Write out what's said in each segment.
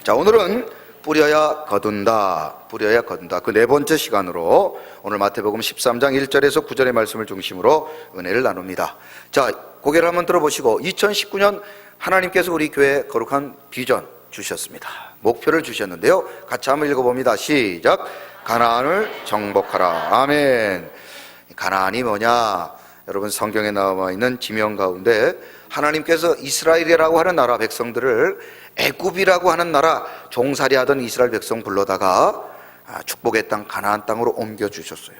자, 오늘은 뿌려야 거둔다, 뿌려야 거둔다. 그 네 번째 시간으로 오늘 마태복음 13장 1절에서 9절의 말씀을 중심으로 은혜를 나눕니다. 자, 고개를 한번 들어보시고 2019년 하나님께서 우리 교회에 거룩한 비전 주셨습니다. 목표를 주셨는데요, 같이 한번 읽어봅니다. 시작. 가나안을 정복하라. 아멘. 가나안이 뭐냐? 여러분, 성경에 나와 있는 지명 가운데 하나님께서 이스라엘이라고 하는 나라 백성들을 애굽이라고 하는 나라 종살이하던 이스라엘 백성 불러다가 축복의 땅 가나안 땅으로 옮겨주셨어요.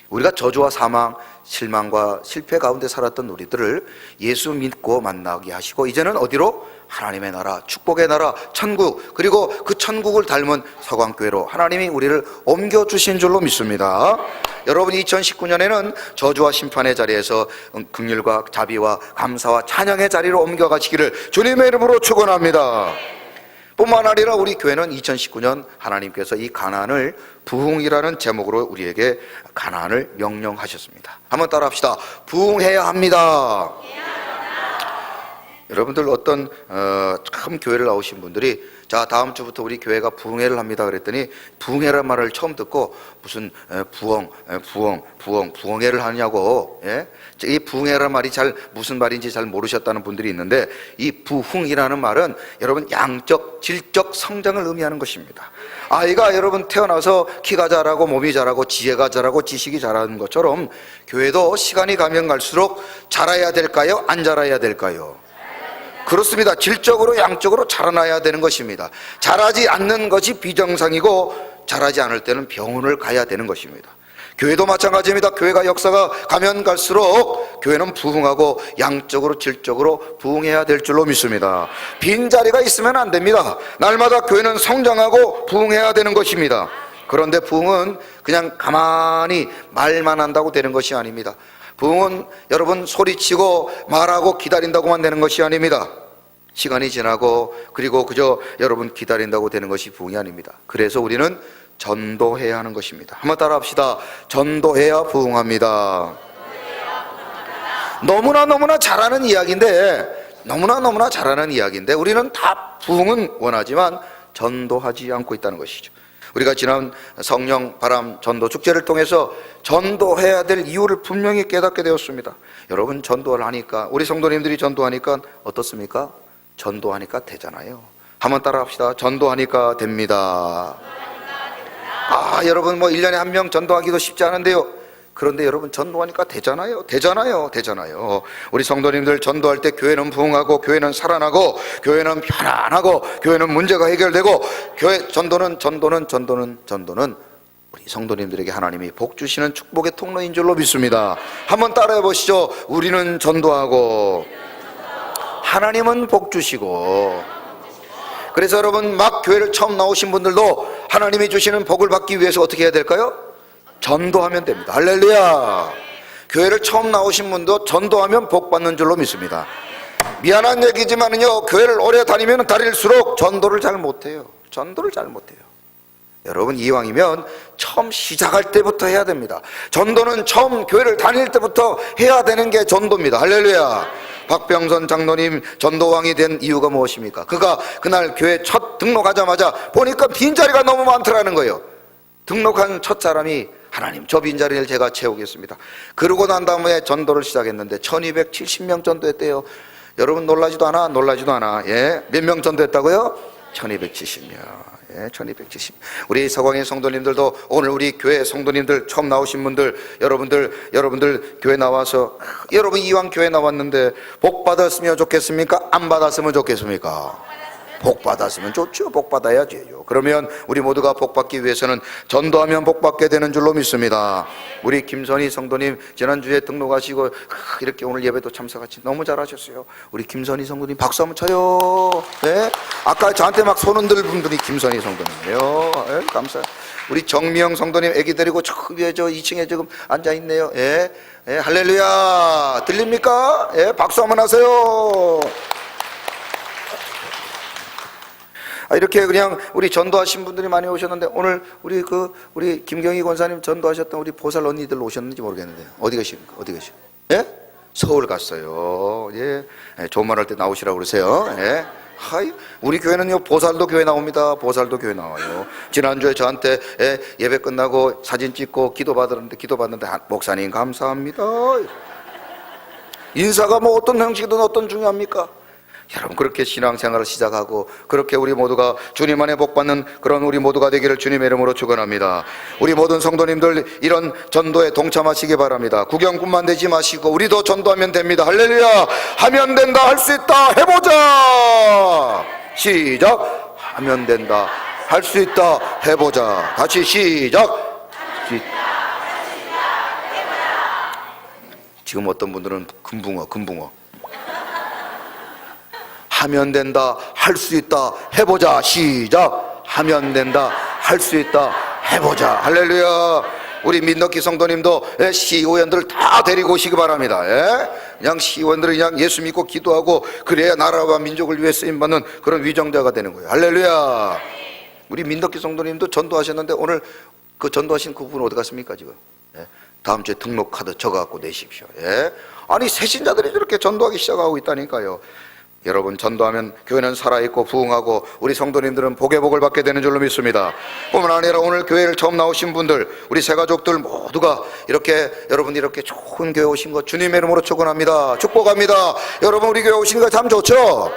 우리가 저주와 사망, 실망과 실패 가운데 살았던 우리들을 예수 믿고 만나게 하시고 이제는 어디로? 하나님의 나라, 축복의 나라, 천국, 그리고 그 천국을 닮은 서광교회로 하나님이 우리를 옮겨주신 줄로 믿습니다. 여러분, 2019년에는 저주와 심판의 자리에서 긍휼과 자비와 감사와 찬양의 자리로 옮겨가시기를 주님의 이름으로 축원합니다. 뿐만 아니라 우리 교회는 2019년 하나님께서 이 가나안을 부흥이라는 제목으로 우리에게 가나안을 명령하셨습니다. 한번 따라합시다. 부흥해야 합니다. 여러분들 어떤 참 교회를 나오신 분들이 자, 다음 주부터 우리 교회가 부흥회를 합니다 그랬더니 부흥회란 말을 처음 듣고 무슨 부흥회를 하냐고, 예? 이 부흥회란 말이 무슨 말인지 잘 모르셨다는 분들이 있는데, 이 부흥이라는 말은 여러분 양적, 질적 성장을 의미하는 것입니다. 아이가 여러분 태어나서 키가 자라고 몸이 자라고 지혜가 자라고 지식이 자라는 것처럼 교회도 시간이 가면 갈수록 자라야 될까요? 안 자라야 될까요? 그렇습니다. 질적으로 양적으로 자라나야 되는 것입니다. 자라지 않는 것이 비정상이고 자라지 않을 때는 병원을 가야 되는 것입니다. 교회도 마찬가지입니다. 교회가 역사가 가면 갈수록 교회는 부흥하고 양적으로 질적으로 부흥해야 될 줄로 믿습니다. 빈자리가 있으면 안 됩니다. 날마다 교회는 성장하고 부흥해야 되는 것입니다. 그런데 부흥은 그냥 가만히 말만 한다고 되는 것이 아닙니다. 부흥은 여러분 소리치고 말하고 기다린다고만 되는 것이 아닙니다. 시간이 지나고 그리고 그저 여러분 기다린다고 되는 것이 부흥이 아닙니다. 그래서 우리는 전도해야 하는 것입니다. 한번 따라합시다. 전도해야 부흥합니다. 너무나 잘하는 이야기인데, 너무나 잘하는 이야기인데 우리는 다 부흥은 원하지만 전도하지 않고 있다는 것이죠. 우리가 지난 성령 바람 전도 축제를 통해서 전도해야 될 이유를 분명히 깨닫게 되었습니다. 여러분, 전도를 하니까, 우리 성도님들이 전도하니까 어떻습니까? 전도하니까 되잖아요. 한번 따라합시다. 전도하니까 됩니다. 여러분 1년에 한 명 전도하기도 쉽지 않은데요. 그런데 여러분, 전도하니까 되잖아요. 우리 성도님들 전도할 때 교회는 부흥하고 교회는 살아나고 교회는 편안하고 교회는 문제가 해결되고 교회 전도는 우리 성도님들에게 하나님이 복 주시는 축복의 통로인 줄로 믿습니다. 한번 따라해 보시죠. 우리는 전도하고 하나님은 복 주시고. 그래서 여러분, 막 교회를 처음 나오신 분들도 하나님이 주시는 복을 받기 위해서 어떻게 해야 될까요? 전도하면 됩니다. 할렐루야. 교회를 처음 나오신 분도 전도하면 복 받는 줄로 믿습니다. 미안한 얘기지만은요, 교회를 오래 다니면 다닐수록 전도를 잘 못해요. 여러분, 이왕이면 처음 시작할 때부터 해야 됩니다. 전도는 처음 교회를 다닐 때부터 해야 되는 게 전도입니다. 할렐루야. 박병선 장로님 전도왕이 된 이유가 무엇입니까? 그가 그날 교회 첫 등록하자마자 보니까 빈자리가 너무 많더라는 거예요. 등록한 첫 사람이 하나님, 저 빈자리를 제가 채우겠습니다. 그러고 난 다음에 전도를 시작했는데 1270명 전도했대요. 여러분, 놀라지도 않아. 예, 몇 명 전도했다고요? 1270명. 예, 1270. 우리 서광의 성도님들도 오늘 우리 교회 성도님들 처음 나오신 분들, 여러분들 교회 나와서 여러분 이왕 교회 나왔는데 복 받았으면 좋겠습니까? 안 받았으면 좋겠습니까? 복 받았으면 좋죠. 복 받아야죠. 그러면 우리 모두가 복 받기 위해서는 전도하면 복 받게 되는 줄로 믿습니다. 우리 김선희 성도님 지난주에 등록하시고 이렇게 오늘 예배도 참석하시 너무 잘하셨어요. 우리 김선희 성도님 박수 한번 쳐요. 네? 아까 저한테 막 손 흔들 분들이 김선희 성도님이에요. 네? 감사해요. 우리 정미영 성도님 애기 데리고 저 위에 저 2층에 지금 앉아있네요. 예? 예, 할렐루야. 들립니까? 예, 박수 한번 하세요. 이렇게 그냥 우리 전도하신 분들이 많이 오셨는데 오늘 우리 김경희 권사님 전도하셨던 우리 보살 언니들 오셨는지 모르겠는데 어디 계십니까? 예? 서울 갔어요. 예. 좋은 말 할 때 나오시라고 그러세요. 예. 하이, 우리 교회는요 보살도 교회 나옵니다. 보살도 교회 나와요. 지난주에 저한테 예배 끝나고 사진 찍고 기도받는데 목사님 감사합니다. 인사가 뭐 어떤 형식이든 어떤 중요합니까? 여러분, 그렇게 신앙생활을 시작하고 그렇게 우리 모두가 주님 안에 복받는 그런 우리 모두가 되기를 주님의 이름으로 축원합니다. 우리 모든 성도님들 이런 전도에 동참하시기 바랍니다. 구경꾼만 되지 마시고 우리도 전도하면 됩니다. 할렐루야. 하면 된다, 할 수 있다, 해보자. 시작. 하면 된다, 할 수 있다, 해보자. 다시 시작. 지금 어떤 분들은 금붕어 하면 된다, 할 수 있다, 해보자. 시작. 하면 된다, 할 수 있다, 해보자. 할렐루야. 우리 민덕기 성도님도 시의원들을 다 데리고 오시기 바랍니다. 그냥 시의원들은 그냥 예수 믿고 기도하고 그래야 나라와 민족을 위해 쓰임받는 그런 위정자가 되는 거예요. 할렐루야. 우리 민덕기 성도님도 전도하셨는데 오늘 그 전도하신 그분 어디 갔습니까 지금? 다음 주에 등록 카드 적어갖고 내십시오. 아니, 새신자들이 저렇게 전도하기 시작하고 있다니까요. 여러분, 전도하면 교회는 살아있고 부흥하고 우리 성도님들은 복의 복을 받게 되는 줄로 믿습니다. 뿐만 아니라 오늘 교회를 처음 나오신 분들, 우리 새가족들 모두가 이렇게 여러분이 이렇게 좋은 교회 오신 거 주님의 이름으로 축원합니다. 축복합니다. 여러분, 우리 교회 오신 거 참 좋죠?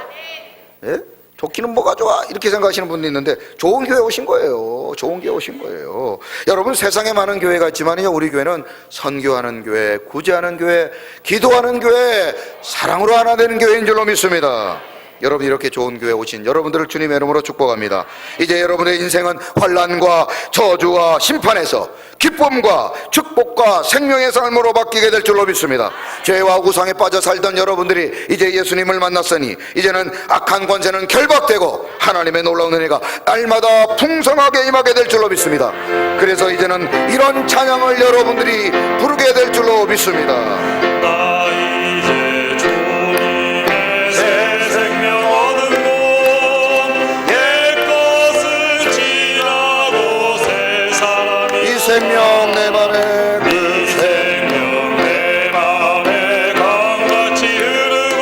예? 좋기는 뭐가 좋아? 이렇게 생각하시는 분도 있는데 좋은 교회 오신 거예요. 좋은 교회 오신 거예요. 여러분, 세상에 많은 교회가 있지만요, 우리 교회는 선교하는 교회, 구제하는 교회, 기도하는 교회, 사랑으로 하나 되는 교회인 줄로 믿습니다. 여러분, 이렇게 좋은 교회 오신 여러분들을 주님의 이름으로 축복합니다. 이제 여러분의 인생은 환난과 저주와 심판에서 기쁨과 축복과 생명의 삶으로 바뀌게 될 줄로 믿습니다. 죄와 우상에 빠져 살던 여러분들이 이제 예수님을 만났으니 이제는 악한 권세는 결박되고 하나님의 놀라운 은혜가 날마다 풍성하게 임하게 될 줄로 믿습니다. 그래서 이제는 이런 찬양을 여러분들이 부르게 될 줄로 믿습니다. 나 이제 주님의 새 생명 얻은 곳, 옛것은 지나고 새 사람이 이 생명 내 맘에 이 생명 내 맘에 강같이 흐르고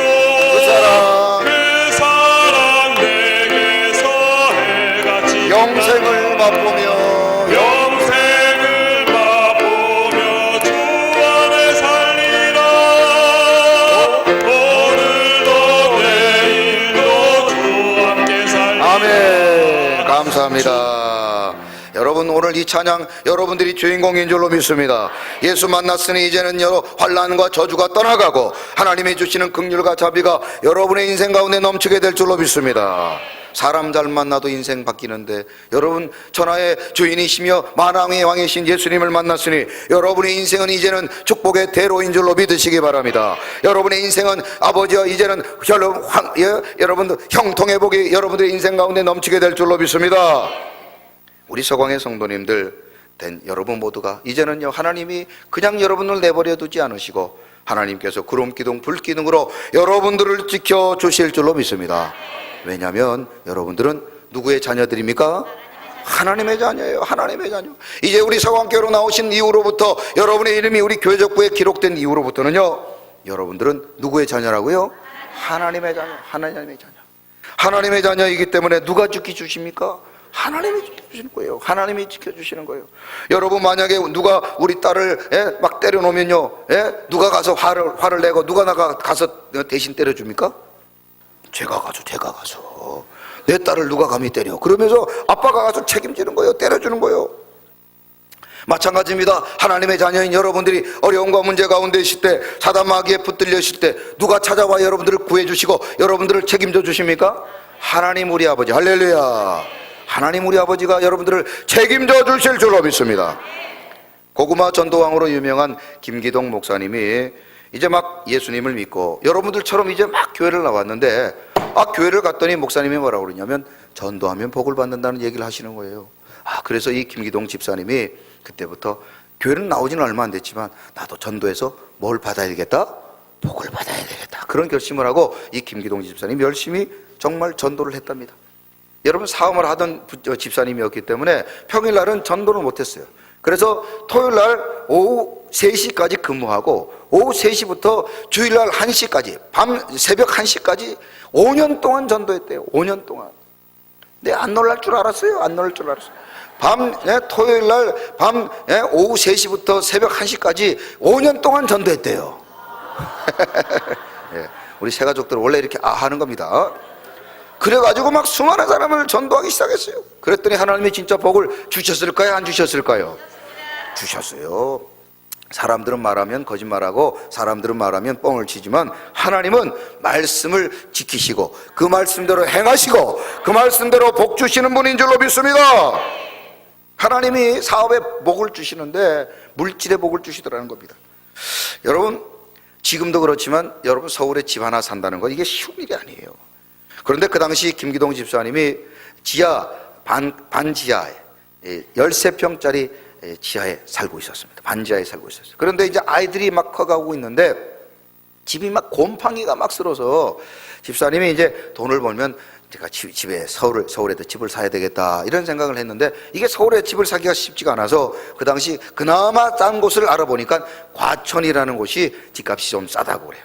그 사랑 내게서 해같이 영생을 맛보며 영생을 맛보며 주 안에 살리라. 오늘도 내일도 주 함께 살리라. 아멘. 감사합니다. 여러분, 오늘 이 찬양 여러분들이 주인공인 줄로 믿습니다. 예수 만났으니 이제는 환난과 저주가 떠나가고 하나님이 주시는 긍휼과 자비가 여러분의 인생 가운데 넘치게 될 줄로 믿습니다. 사람 잘 만나도 인생 바뀌는데 여러분, 천하의 주인이시며 만왕의 왕이신 예수님을 만났으니 여러분의 인생은 이제는 축복의 대로인 줄로 믿으시기 바랍니다. 여러분의 인생은 아버지와 이제는 여러분들 형통의 복이 여러분들의 인생 가운데 넘치게 될 줄로 믿습니다. 우리 서광의 성도님들 된 여러분 모두가 이제는요, 하나님이 그냥 여러분을 내버려 두지 않으시고 하나님께서 구름기둥 불기둥으로 여러분들을 지켜주실 줄로 믿습니다. 왜냐하면 여러분들은 누구의 자녀들입니까? 하나님의 자녀예요. 하나님의 자녀. 이제 우리 서광교회로 나오신 이후로부터 여러분의 이름이 우리 교회적부에 기록된 이후로부터는요, 여러분들은 누구의 자녀라고요? 하나님의 자녀. 하나님의 자녀. 하나님의 자녀이기 때문에 누가 지켜주십니까? 하나님이 지켜주시는 거예요. 하나님이 지켜주시는 거예요. 여러분, 만약에 누가 우리 딸을 막 때려놓으면요, 누가 가서 화를 내고 누가 가서 대신 때려줍니까? 제가 가서 내 딸을 누가 감히 때려? 그러면서 아빠가 가서 책임지는 거예요. 때려주는 거예요. 마찬가지입니다. 하나님의 자녀인 여러분들이 어려움과 문제 가운데 있을 때, 사단 마귀에 붙들려 있을 때 누가 찾아와 여러분들을 구해주시고 여러분들을 책임져 주십니까? 하나님 우리 아버지. 할렐루야. 하나님 우리 아버지가 여러분들을 책임져 주실 줄로 믿습니다. 고구마 전도왕으로 유명한 김기동 목사님이 이제 막 예수님을 믿고 여러분들처럼 이제 막 교회를 나왔는데, 교회를 갔더니 목사님이 뭐라고 그러냐면 전도하면 복을 받는다는 얘기를 하시는 거예요. 그래서 이 김기동 집사님이 그때부터 교회는 나오지는 얼마 안 됐지만 나도 전도해서 뭘 받아야 되겠다? 복을 받아야 되겠다. 그런 결심을 하고 이 김기동 집사님이 열심히 정말 전도를 했답니다. 여러분, 사업을 하던 집사님이었기 때문에 평일날은 전도를 못했어요. 그래서 토요일날 오후 3시까지 근무하고 오후 3시부터 주일날 1시까지, 새벽 1시까지 5년 동안 전도했대요. 5년 동안. 근데 안 놀랄 줄 알았어요. 안 놀랄 줄 알았어요. 토요일 날 밤 오후 3시부터 새벽 1시까지 5년 동안 전도했대요. 예, 우리 새가족들은 원래 이렇게 하는 겁니다. 그래가지고 막 수많은 사람을 전도하기 시작했어요. 그랬더니 하나님이 진짜 복을 주셨을까요? 안 주셨을까요? 주셨어요. 사람들은 말하면 거짓말하고 사람들은 말하면 뻥을 치지만 하나님은 말씀을 지키시고 그 말씀대로 행하시고 그 말씀대로 복 주시는 분인 줄로 믿습니다. 하나님이 사업에 복을 주시는데 물질의 복을 주시더라는 겁니다. 여러분, 지금도 그렇지만 여러분 서울에 집 하나 산다는 건 이게 쉬운 일이 아니에요. 그런데 그 당시 김기동 집사님이 지하 반지하에 13평짜리 지하에 살고 있었습니다. 반지하에 살고 있었어요. 그런데 이제 아이들이 막 커가고 있는데 집이 막 곰팡이가 막 쓸어서 집사님이 이제 돈을 벌면 제가 집에 서울에도 집을 사야 되겠다 이런 생각을 했는데 이게 서울에 집을 사기가 쉽지가 않아서 그 당시 그나마 싼 곳을 알아보니까 과천이라는 곳이 집값이 좀 싸다고 그래요.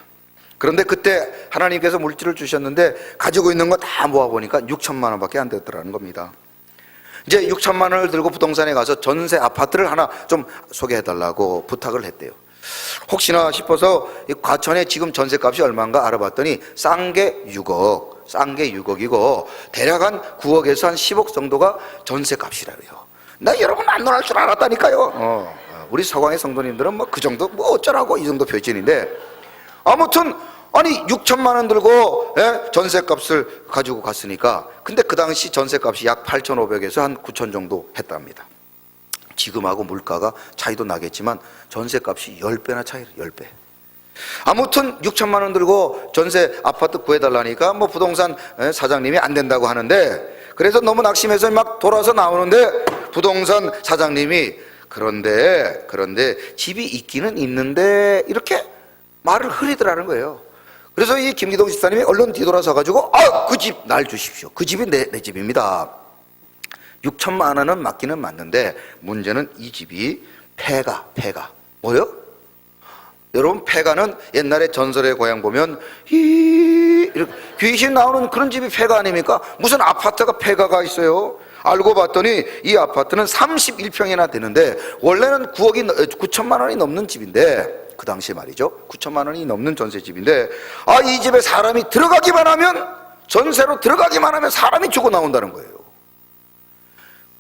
그런데 그때 하나님께서 물질을 주셨는데 가지고 있는 거 다 모아보니까 6천만 원밖에 안 됐더라는 겁니다. 이제 6천만 원을 들고 부동산에 가서 전세 아파트를 하나 좀 소개해달라고 부탁을 했대요. 혹시나 싶어서 과천에 지금 전세값이 얼마인가 알아봤더니 싼 게 6억이고 대략 한 9억에서 한 10억 정도가 전세값이라고요. 나 여러분 안 놀랄 줄 알았다니까요. 우리 서강의 성도님들은 뭐 그 정도 뭐 어쩌라고 이 정도 표현인데 아무튼 아니 6천만 원 들고 전세값을 가지고 갔으니까 근데 그 당시 전세값이 약 8,500에서 한 9천 정도 했답니다. 지금하고 물가가 차이도 나겠지만 전세값이 10배나 차이로 10배. 아무튼 6천만 원 들고 전세 아파트 구해달라니까 뭐 부동산 사장님이 안 된다고 하는데 그래서 너무 낙심해서 막 돌아서 나오는데 부동산 사장님이 그런데 집이 있기는 있는데 이렇게 말을 흐리더라는 거예요. 그래서 이 김기동 집사님이 얼른 뒤돌아서 가지고 그 집 날 주십시오. 그 집이 내 집입니다. 6천만 원은 맞기는 맞는데 문제는 이 집이 폐가 뭐요? 여러분 폐가는 옛날에 전설의 고향 보면 이렇게 귀신 나오는 그런 집이 폐가 아닙니까? 무슨 아파트가 폐가가 있어요? 알고 봤더니 이 아파트는 31평이나 되는데 원래는 9천만 원이 넘는 집인데 그 당시에 말이죠. 9천만 원이 넘는 전세집인데 이 집에 사람이 들어가기만 하면 전세로 들어가기만 하면 사람이 죽어 나온다는 거예요.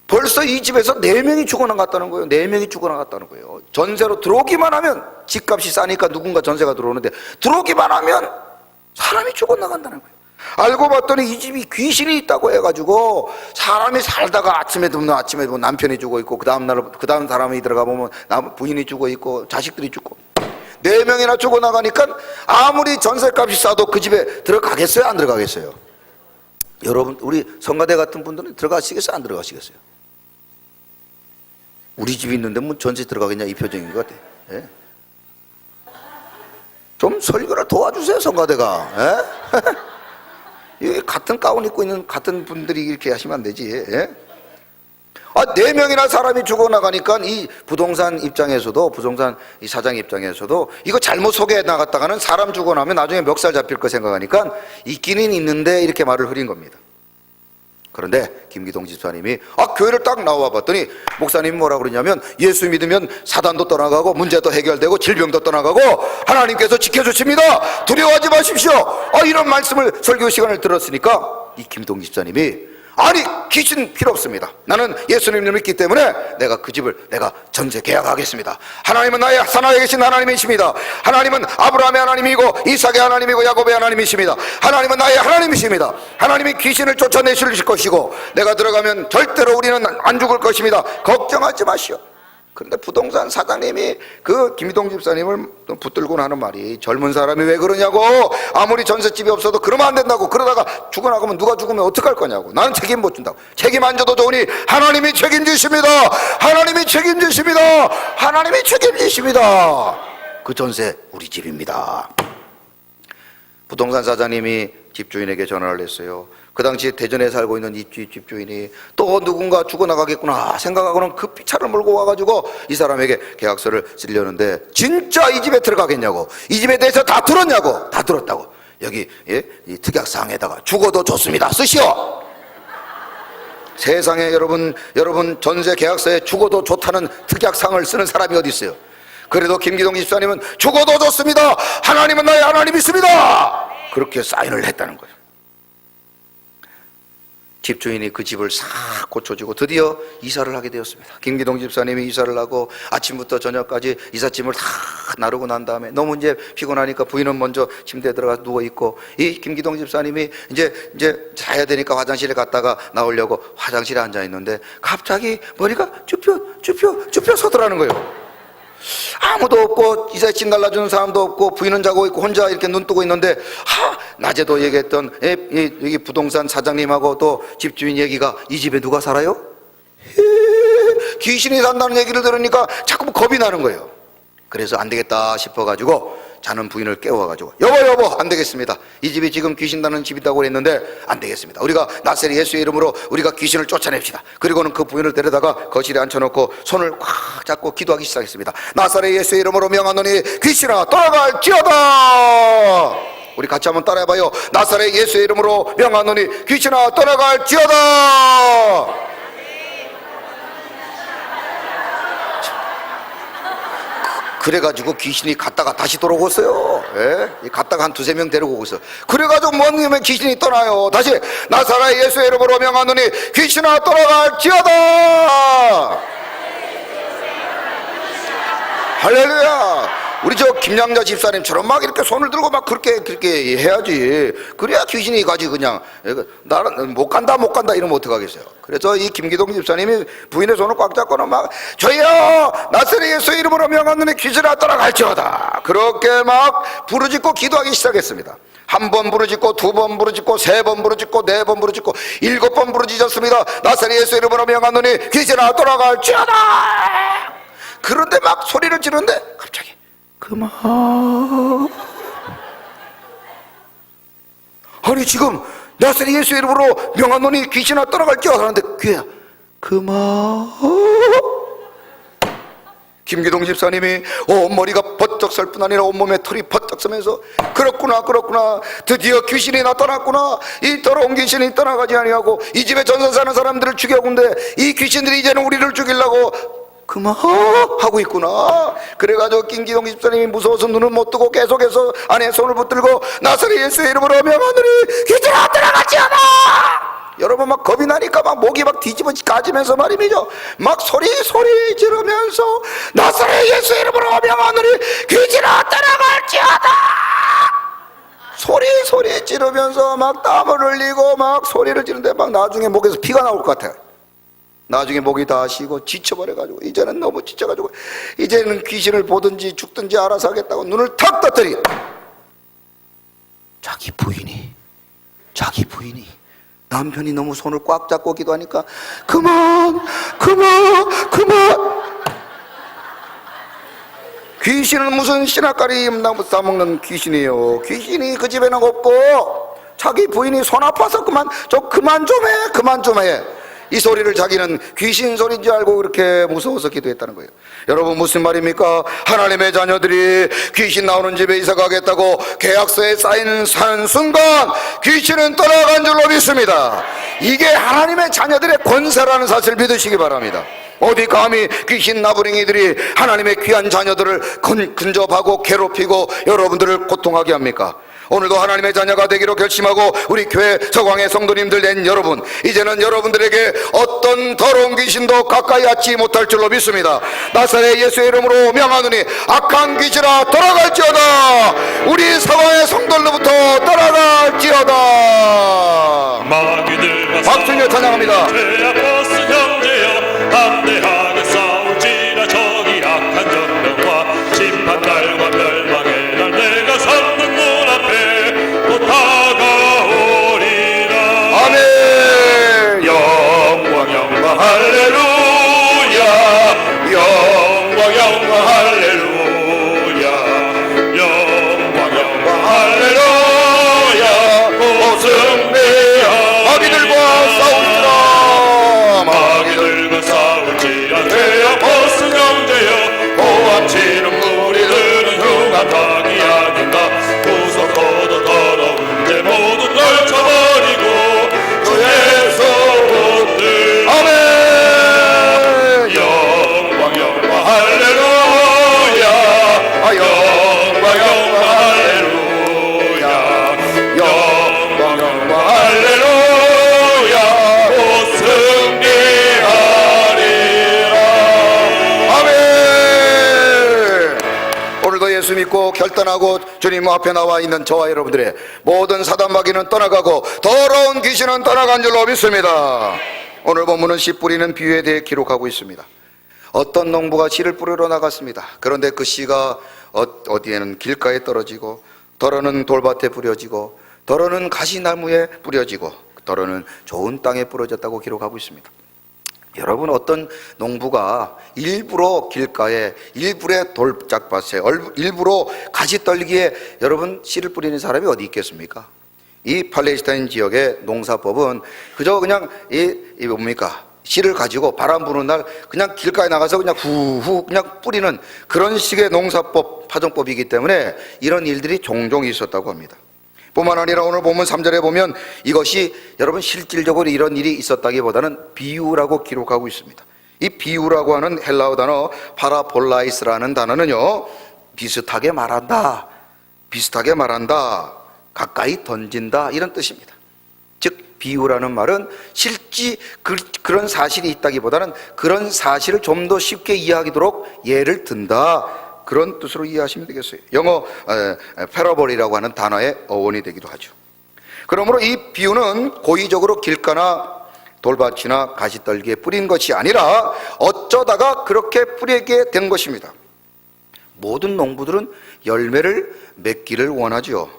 벌써 이 집에서 4명이 죽어나갔다는 거예요. 4명이 죽어나갔다는 거예요. 전세로 들어오기만 하면 집값이 싸니까 누군가 전세가 들어오는데 들어오기만 하면 사람이 죽어나간다는 거예요. 알고 봤더니 이 집이 귀신이 있다고 해가지고 사람이 살다가 아침에 보면 남편이 죽어 있고 그 다음 사람이 들어가 보면 부인이 죽어 있고 자식들이 죽고 4명이나 죽어나가니까 아무리 전세값이 싸도 그 집에 들어가겠어요? 안 들어가겠어요? 여러분 우리 성가대 같은 분들은 들어가시겠어요? 안 들어가시겠어요? 우리 집이 있는데 뭐 전세 들어가겠냐 이 표정인 것 같아. 예? 좀 설교를 도와주세요 성가대가. 예? 같은 가운 입고 있는 같은 분들이 이렇게 하시면 안 되지. 예? 4명이나 사람이 죽어나가니까 이 부동산 입장에서도 부동산 이 사장 입장에서도 이거 잘못 소개해 나갔다가는 사람 죽어나면 나중에 멱살 잡힐 거 생각하니까 있기는 있는데 이렇게 말을 흐린 겁니다. 그런데 김기동 집사님이 교회를 딱 나와 봤더니 목사님이 뭐라 그러냐면 예수 믿으면 사단도 떠나가고 문제도 해결되고 질병도 떠나가고 하나님께서 지켜주십니다. 두려워하지 마십시오. 이런 말씀을 설교 시간을 들었으니까 이 김기동 집사님이 귀신 필요 없습니다. 나는 예수님을 믿기 때문에 내가 그 집을 내가 전세 계약하겠습니다. 하나님은 나의 하나에 계신 하나님이십니다. 하나님은 아브라함의 하나님이고 이삭의 하나님이고 야곱의 하나님이십니다. 하나님은 나의 하나님이십니다. 하나님이 귀신을 쫓아내실 것이고 내가 들어가면 절대로 우리는 안 죽을 것입니다. 걱정하지 마시오. 그런데 부동산 사장님이 그 김기동 집사님을 붙들고 하는 말이 젊은 사람이 왜 그러냐고, 아무리 전셋집이 없어도 그러면 안 된다고, 그러다가 죽어나가면 누가 죽으면 어떡할 거냐고, 나는 책임 못 준다고. 책임 안 져도 좋으니 하나님이 책임지십니다. 하나님이 책임지십니다. 하나님이 책임지십니다. 그 전세 우리 집입니다. 부동산 사장님이 집주인에게 전화를 했어요. 그 당시 대전에 살고 있는 이 집주인이 또 누군가 죽어나가겠구나 생각하고는 급히 차를 몰고 와가지고 이 사람에게 계약서를 쓰려는데 진짜 이 집에 들어가겠냐고, 이 집에 대해서 다 들었냐고. 다 들었다고. 여기 이 특약사항에다가 죽어도 좋습니다 쓰시오. 세상에 여러분 전세 계약서에 죽어도 좋다는 특약사항을 쓰는 사람이 어디 있어요? 그래도 김기동 집사님은 죽어도 좋습니다, 하나님은 나의 하나님 있습니다, 그렇게 사인을 했다는 거예요. 집주인이 그 집을 싹 고쳐주고 드디어 이사를 하게 되었습니다. 김기동 집사님이 이사를 하고 아침부터 저녁까지 이삿짐을 다 나르고 난 다음에 너무 이제 피곤하니까 부인은 먼저 침대에 들어가서 누워있고, 이 김기동 집사님이 이제 자야 되니까 화장실에 갔다가 나오려고 화장실에 앉아있는데 갑자기 머리가 쭈뼛 서더라는 거예요. 아무도 없고 이삿짐 날라주는 사람도 없고 부인은 자고 있고 혼자 이렇게 눈 뜨고 있는데, 낮에도 얘기했던 여기 부동산 사장님하고 또 집주인 얘기가 이 집에 누가 살아요? 귀신이 산다는 얘기를 들으니까 자꾸 겁이 나는 거예요. 그래서 안 되겠다 싶어가지고 자는 부인을 깨워가지고 여보 안 되겠습니다, 이 집이 지금 귀신 나는 집이라고 했는데 안 되겠습니다, 우리가 나사렛 예수의 이름으로 우리가 귀신을 쫓아냅시다. 그리고는 그 부인을 데려다가 거실에 앉혀놓고 손을 꽉 잡고 기도하기 시작했습니다. 나사렛 예수의 이름으로 명하노니 귀신아 떠나갈지어다. 우리 같이 한번 따라해봐요. 나사렛 예수의 이름으로 명하노니 귀신아 떠나갈지어다. 그래가지고 귀신이 갔다가 다시 돌아오고 예? 갔다가 한 두세 명 데리고 오고 있어요. 그래가지고 뭔 놈의 귀신이 떠나요. 다시 나사렛 예수의 이름으로 명하노니 귀신아 떠나갈지어다. 할렐루야. 우리 저 김양자 집사님처럼 막 이렇게 손을 들고 막 그렇게 해야지. 그래야 귀신이 가지. 그냥 나는 못 간다 이러면 어떡하겠어요. 그래서 이 김기동 집사님이 부인의 손을 꽉 잡고는 막 저희여 나사렛 예수 이름으로 명하노니 귀신아 떠나갈지어다, 그렇게 막 부르짖고 기도하기 시작했습니다. 한 번 부르짖고, 두 번 부르짖고, 세 번 부르짖고, 네 번 부르짖고, 7번 부르짖었습니다. 나사렛 예수 이름으로 명하노니 귀신아 떠나갈지어다. 그런데 막 소리를 지르는데 갑자기 그만. 아니 지금 나사렛 예수 이름으로 명하노니 귀신아 떠나갈지어다 하는데 귀야 그만. 김기동 집사님이 머리가 버쩍 설 뿐 아니라 온몸에 털이 버쩍 서면서 그렇구나 드디어 귀신이 나타났구나, 이 더러운 귀신이 떠나가지 아니하고 이 집에 전세 사는 사람들을 죽여군데 이 귀신들이 이제는 우리를 죽이려고 그만 하고 있구나. 그래가지고 김기동 집사님이 무서워서 눈을 못 뜨고 계속해서 안에 손을 붙들고 나사렛 예수의 이름으로 명하노니 귀신아 떠나갈지어다. 여러분 막 겁이 나니까 막 목이 막 뒤집어 까지면서 말이죠, 막 소리 지르면서 나사렛 예수의 이름으로 명하노니 귀신아 떠나갈지어다. 소리 지르면서 막 땀을 흘리고 막 소리를 지르는데 막 나중에 목에서 피가 나올 것 같아. 나중에 목이 다 쉬고 지쳐버려가지고 이제는 너무 지쳐가지고 이제는 귀신을 보든지 죽든지 알아서 하겠다고 눈을 탁 떠뜨리. 자기 부인이 남편이 너무 손을 꽉 잡고 기도하니까 그만. 귀신은 무슨 신학가리 나무 싸먹는 귀신이에요. 귀신이 그 집에는 없고 자기 부인이 손 아파서 그만 좀 해. 이 소리를 자기는 귀신 소리인 줄 알고 그렇게 무서워서 기도했다는 거예요. 여러분 무슨 말입니까? 하나님의 자녀들이 귀신 나오는 집에 이사 가겠다고 계약서에 사인을 사는 순간 귀신은 떠나간 줄로 믿습니다. 이게 하나님의 자녀들의 권세라는 사실을 믿으시기 바랍니다. 어디 감히 귀신 나부랭이들이 하나님의 귀한 자녀들을 근접하고 괴롭히고 여러분들을 고통하게 합니까? 오늘도 하나님의 자녀가 되기로 결심하고 우리 교회 서광의 성도님들 된 여러분, 이제는 여러분들에게 어떤 더러운 귀신도 가까이 하지 못할 줄로 믿습니다. 나사렛 예수의 이름으로 명하노니 악한 귀신아 떠나갈지어다. 우리 서광의 성도들로부터 떠나갈지어다. 박수며 찬양합니다. 담대하게 싸울지라 저기 악한 정령과 심판날과 멸망의 날 내가 삼는 문 앞에 곧 다가오리라. 아멘. 영광 할렐루야. 영광 할렐루야. 영광 할렐루야. 오승리하. 마귀들과 싸울지라 되어 벗은 형제여, 고함치는 무리들은 흉한 믿고 결단하고 주님 앞에 나와 있는 저와 여러분들의 모든 사단마귀는 떠나가고 더러운 귀신은 떠나간 줄로 믿습니다. 오늘 본문은 씨 뿌리는 비유에 대해 기록하고 있습니다. 어떤 농부가 씨를 뿌리러 나갔습니다. 그런데 그 씨가 어디에는 길가에 떨어지고, 더러는 돌밭에 뿌려지고, 더러는 가시나무에 뿌려지고, 더러는 좋은 땅에 뿌려졌다고 기록하고 있습니다. 여러분, 어떤 농부가 일부러 길가에, 일부러 돌짝밭에, 일부러 가시떨기에 여러분 씨를 뿌리는 사람이 어디 있겠습니까? 이 팔레스타인 지역의 농사법은 그저 그냥 이 뭡니까? 씨를 가지고 바람 부는 날 그냥 길가에 나가서 그냥 후후 그냥 뿌리는 그런 식의 농사법, 파종법이기 때문에 이런 일들이 종종 있었다고 합니다. 뿐만 아니라 오늘 본문 3절에 보면 이것이 여러분 실질적으로 이런 일이 있었다기보다는 비유라고 기록하고 있습니다. 이 비유라고 하는 헬라어 단어 파라볼라이스라는 단어는요, 비슷하게 말한다, 비슷하게 말한다, 가까이 던진다, 이런 뜻입니다. 즉 비유라는 말은 실제 그런 사실이 있다기보다는 그런 사실을 좀 더 쉽게 이해하도록 예를 든다, 그런 뜻으로 이해하시면 되겠어요. 영어 패러볼이라고 하는 단어의 어원이 되기도 하죠. 그러므로 이 비유는 고의적으로 길가나 돌밭이나 가시떨기에 뿌린 것이 아니라 어쩌다가 그렇게 뿌리게 된 것입니다. 모든 농부들은 열매를 맺기를 원하죠.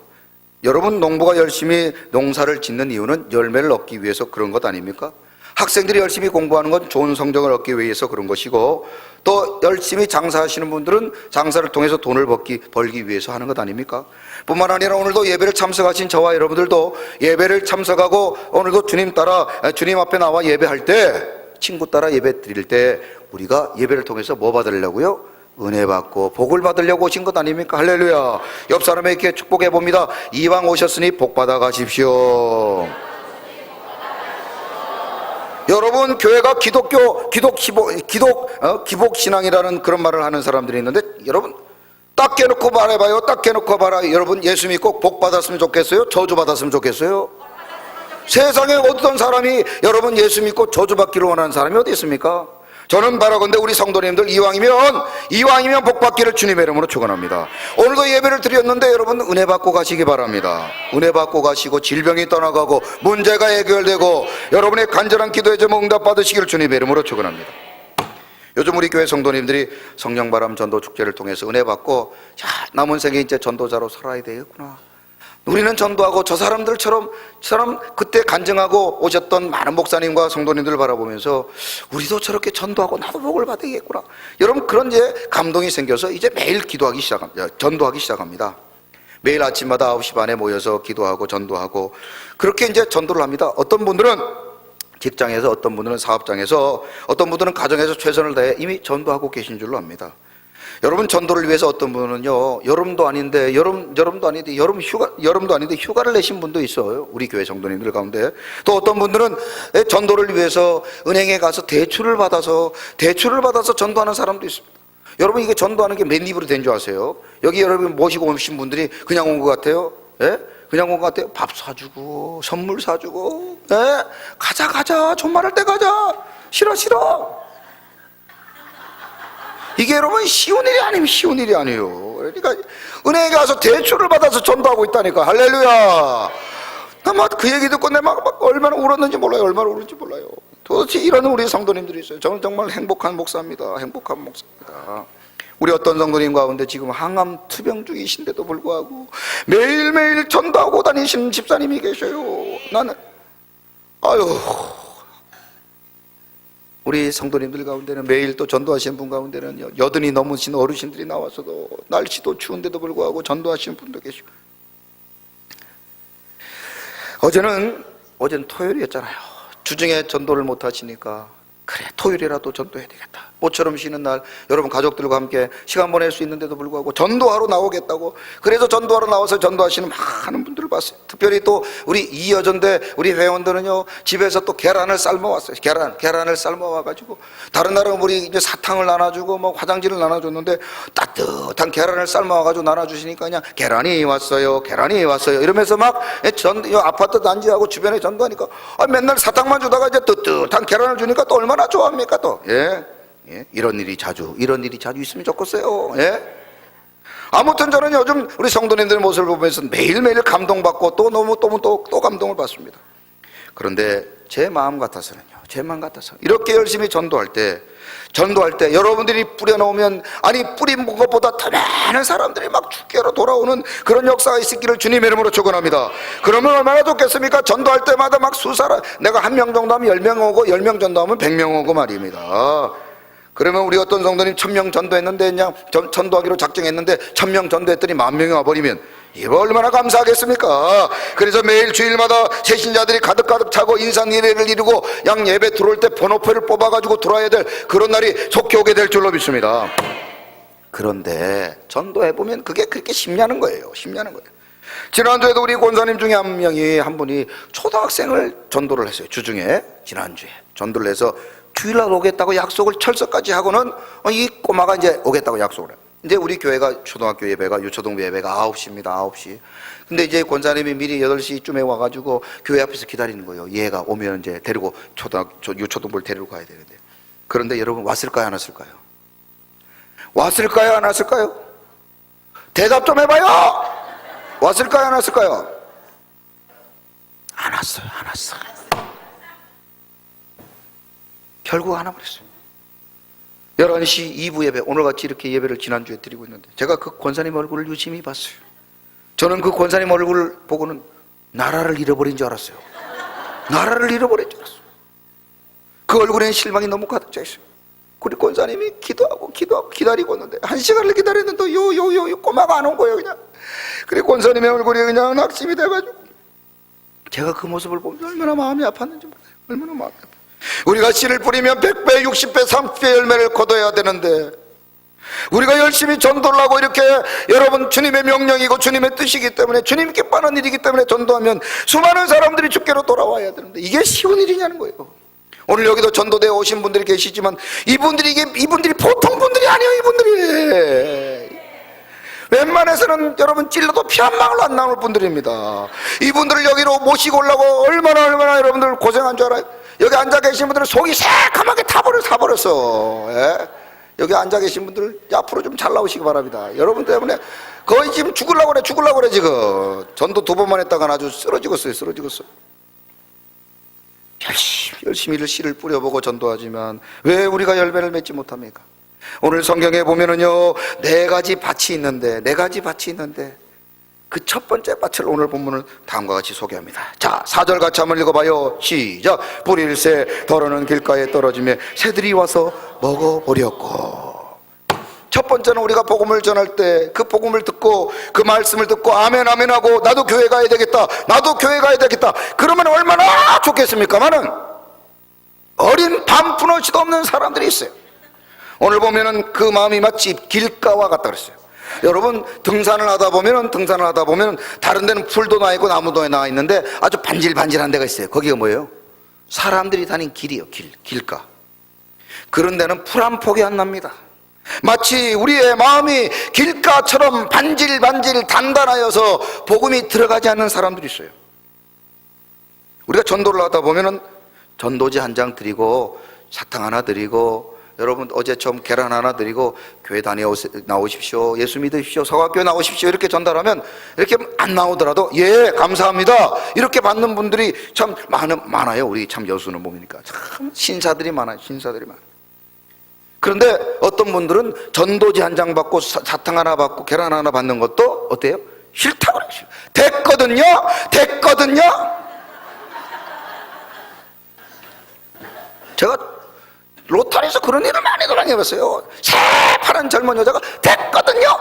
여러분, 농부가 열심히 농사를 짓는 이유는 열매를 얻기 위해서 그런 것 아닙니까? 학생들이 열심히 공부하는 건 좋은 성적을 얻기 위해서 그런 것이고, 또 열심히 장사하시는 분들은 장사를 통해서 돈을 벌기 위해서 하는 것 아닙니까? 뿐만 아니라 오늘도 예배를 참석하신 저와 여러분들도 예배를 참석하고 오늘도 주님 따라 주님 앞에 나와 예배할 때, 친구 따라 예배 드릴 때 우리가 예배를 통해서 뭐 받으려고요? 은혜 받고 복을 받으려고 오신 것 아닙니까? 할렐루야. 옆 사람에게 축복해 봅니다. 이왕 오셨으니 복 받아 가십시오. 여러분, 교회가 기복 신앙이라는 그런 말을 하는 사람들이 있는데, 여러분 딱 깨놓고 말해봐요. 딱 깨놓고 봐라. 여러분, 예수 믿고 복 받았으면 좋겠어요? 저주 받았으면 좋겠어요? 세상에 어떤 사람이 여러분 예수 믿고 저주 받기를 원하는 사람이 어디 있습니까? 저는 바라건대 우리 성도님들 이왕이면 복 받기를 주님의 이름으로 축원합니다. 오늘도 예배를 드렸는데 여러분 은혜 받고 가시기 바랍니다. 은혜 받고 가시고 질병이 떠나가고 문제가 해결되고 여러분의 간절한 기도의 제목 응답 받으시기를 주님의 이름으로 축원합니다. 요즘 우리 교회 성도님들이 성령바람 전도 축제를 통해서 은혜 받고, 자, 남은 생에 이제 전도자로 살아야 되겠구나, 우리는 전도하고 저 사람들처럼 그때 간증하고 오셨던 많은 목사님과 성도님들을 바라보면서 우리도 저렇게 전도하고 나도 복을 받아야겠구나, 여러분 그런 이제 감동이 생겨서 이제 매일 전도하기 시작합니다. 매일 아침마다 9시 반에 모여서 기도하고 전도하고 그렇게 이제 전도를 합니다. 어떤 분들은 직장에서, 어떤 분들은 사업장에서, 어떤 분들은 가정에서 최선을 다해 이미 전도하고 계신 줄로 압니다. 여러분, 전도를 위해서 어떤 분은요, 여름도 아닌데 휴가를 내신 분도 있어요. 우리 교회 성도님들 가운데. 또 어떤 분들은 전도를 위해서 은행에 가서 대출을 받아서 전도하는 사람도 있습니다. 여러분, 이게 전도하는 게 맨입으로 된 줄 아세요? 여기 여러분 모시고 오신 분들이 그냥 온 것 같아요? 예? 그냥 온 것 같아요? 밥 사주고 선물 사주고, 예? 가자 존말할 때 가자, 싫어. 이게 여러분 쉬운 일이 아니에요. 그러니까 은행에 가서 대출을 받아서 전도하고 있다니까. 할렐루야. 나 막 그 얘기 듣고 내가 막 얼마나 울었는지 몰라요. 도대체 이런 우리 성도님들이 있어요. 저는 정말 행복한 목사입니다. 우리 어떤 성도님 가운데 지금 항암 투병 중이신데도 불구하고 매일매일 전도하고 다니시는 집사님이 계셔요. 나는 우리 성도님들 가운데는 매일 또 전도하시는 분 가운데는 80이 넘으신 어르신들이 나와서도 날씨도 추운데도 불구하고 전도하시는 분도 계시고, 어제는 토요일이었잖아요. 주중에 전도를 못 하시니까 그래, 토요일이라도 전도해야 되겠다. 모처럼 쉬는 날 여러분 가족들과 함께 시간 보낼 수 있는데도 불구하고 전도하러 나오겠다고, 그래서 전도하러 나와서 전도하시는 많은 분들을 봤어요. 특별히 또 우리 이여전대 우리 회원들은요, 집에서 또 계란을 삶아왔어요. 계란을 삶아와가지고, 다른 날은 우리 이제 사탕을 나눠주고 뭐 화장지를 나눠줬는데 따뜻한 계란을 삶아와가지고 나눠주시니까 그냥 계란이 왔어요 이러면서 막 아파트 단지하고 주변에 전도하니까 맨날 사탕만 주다가 이제 뜨뜻한 계란을 주니까 또 얼마나 좋아합니까 또. 예? 이런 일이 자주 있으면 좋겠어요. 예? 아무튼 저는 요즘 우리 성도님들의 모습을 보면서 매일매일 감동받고 또 너무 또 감동을 받습니다. 그런데 제 마음 같아서는요, 제 마음 같아서 이렇게 열심히 전도할 때 여러분들이 뿌려놓으면, 아니 뿌린 것보다 더 많은 사람들이 막 주께로 돌아오는 그런 역사가 있기를 주님의 이름으로 축원합니다. 그러면 얼마나 좋겠습니까? 전도할 때마다 막 수사라, 내가 한 명 정도 하면 10명 오고 10명 전도하면 100명 오고 말입니다. 그러면 우리 어떤 성도님 1000명 전도했는데, 그냥 전도하기로 작정했는데 1000명 전도했더니 10,000명이 와버리면 이거 얼마나 감사하겠습니까? 그래서 매일 주일마다 새신자들이 가득가득 차고 인상 예배를 이루고 양 예배 들어올 때 번호표를 뽑아가지고 들어와야 될 그런 날이 속히 오게 될 줄로 믿습니다. 그런데 전도해보면 그게 그렇게 쉽냐는 거예요. 쉽냐는 거예요. 지난주에도 우리 권사님 중에 한 분이 초등학생을 전도를 했어요. 주중에 지난주에 전도를 해서 주일날 오겠다고 약속을 철석까지 하고는 이 꼬마가 이제 오겠다고 약속을 해요. 이제 우리 교회가 초등학교 예배가 유초등 예배가 9시입니다. 9시. 근데 이제 권사님이 미리 8시쯤에 와가지고 교회 앞에서 기다리는 거예요. 얘가 오면 이제 데리고 유초등부를 데리고 가야 되는데. 그런데 여러분 왔을까요? 안 왔을까요? 왔을까요? 안 왔을까요? 대답 좀 해봐요. 왔을까요? 안 왔을까요? 안 왔어요. 안 왔어요. 결국 안 와버렸어요. 11시 2부 예배, 오늘같이 이렇게 예배를 지난주에 드리고 있는데 제가 그 권사님 얼굴을 유심히 봤어요. 저는 그 권사님 얼굴을 보고는 나라를 잃어버린 줄 알았어요. 나라를 잃어버린 줄 알았어요. 그 얼굴에는 실망이 너무 가득 차 있어요. 우리 권사님이 기도하고 기다리고 있는데 1시간을 기다렸는데 요 꼬마가 안 온 거예요. 그냥. 그리고 권사님의 얼굴이 그냥 낙심이 돼가지고 제가 그 모습을 보면 얼마나 마음이 아팠는지 몰라요. 얼마나 마음이 아팠어요. 우리가 씨를 뿌리면 100배, 60배, 30배 열매를 거둬야 되는데 우리가 열심히 전도를 하고 이렇게 여러분 주님의 명령이고 주님의 뜻이기 때문에 주님 기뻐하는 일이기 때문에 전도하면 수많은 사람들이 주께로 돌아와야 되는데 이게 쉬운 일이냐는 거예요. 오늘 여기도 전도대에 오신 분들이 계시지만 이분들이 보통 분들이 아니에요. 이분들이 웬만해서는 여러분 찔러도 피 한 방울도 안 나올 분들입니다. 이분들을 여기로 모시고 오려고 얼마나 여러분들 고생한 줄 알아요? 여기 앉아 계신 분들은 속이 새카맣게 타버렸어. 예? 여기 앉아 계신 분들 앞으로 좀 잘 나오시기 바랍니다. 여러분 때문에 거의 지금 죽으려고 그래 지금. 전도 2번만 했다가 아주 쓰러지겠어요. 열심히 씨를 뿌려보고 전도하지만 왜 우리가 열매를 맺지 못합니까? 오늘 성경에 보면은요 4가지 밭이 있는데 그 첫 번째 밭을 오늘 본문을 다음과 같이 소개합니다. 자, 4절 같이 한번 읽어봐요. 시작. 뿌릴새 더러는 길가에 떨어지며 새들이 와서 먹어버렸고. 첫 번째는 우리가 복음을 전할 때 그 복음을 듣고 그 말씀을 듣고 아멘 하고 나도 교회 가야 되겠다. 그러면 얼마나 좋겠습니까마는 어린 반푼어치도 없는 사람들이 있어요. 오늘 보면은 그 마음이 마치 길가와 같다 그랬어요. 여러분 등산을 하다 보면 다른 데는 풀도 나 있고 나무도 나 있는데 아주 반질반질한 데가 있어요. 거기가 뭐예요? 사람들이 다닌 길이에요. 길가. 그런 데는 풀 한 폭이 안 납니다. 마치 우리의 마음이 길가처럼 반질반질 단단하여서 복음이 들어가지 않는 사람들이 있어요. 우리가 전도를 하다 보면은 전도지 한 장 드리고 사탕 하나 드리고 여러분 어제처럼 계란 하나 드리고 교회 나오십시오, 예수 믿으십시오, 서가교회 나오십시오 이렇게 전달하면 이렇게 안 나오더라도 예 감사합니다 이렇게 받는 분들이 참 많아요. 우리 참 여수는 보니까 참 신사들이 많아요. 그런데 어떤 분들은 전도지 한 장 받고 사탕 하나 받고 계란 하나 받는 것도 어때요? 싫다고 그러죠. 됐거든요. 제가 로타리에서 그런 일을 많이 해봤어요. 새파란 젊은 여자가 됐거든요.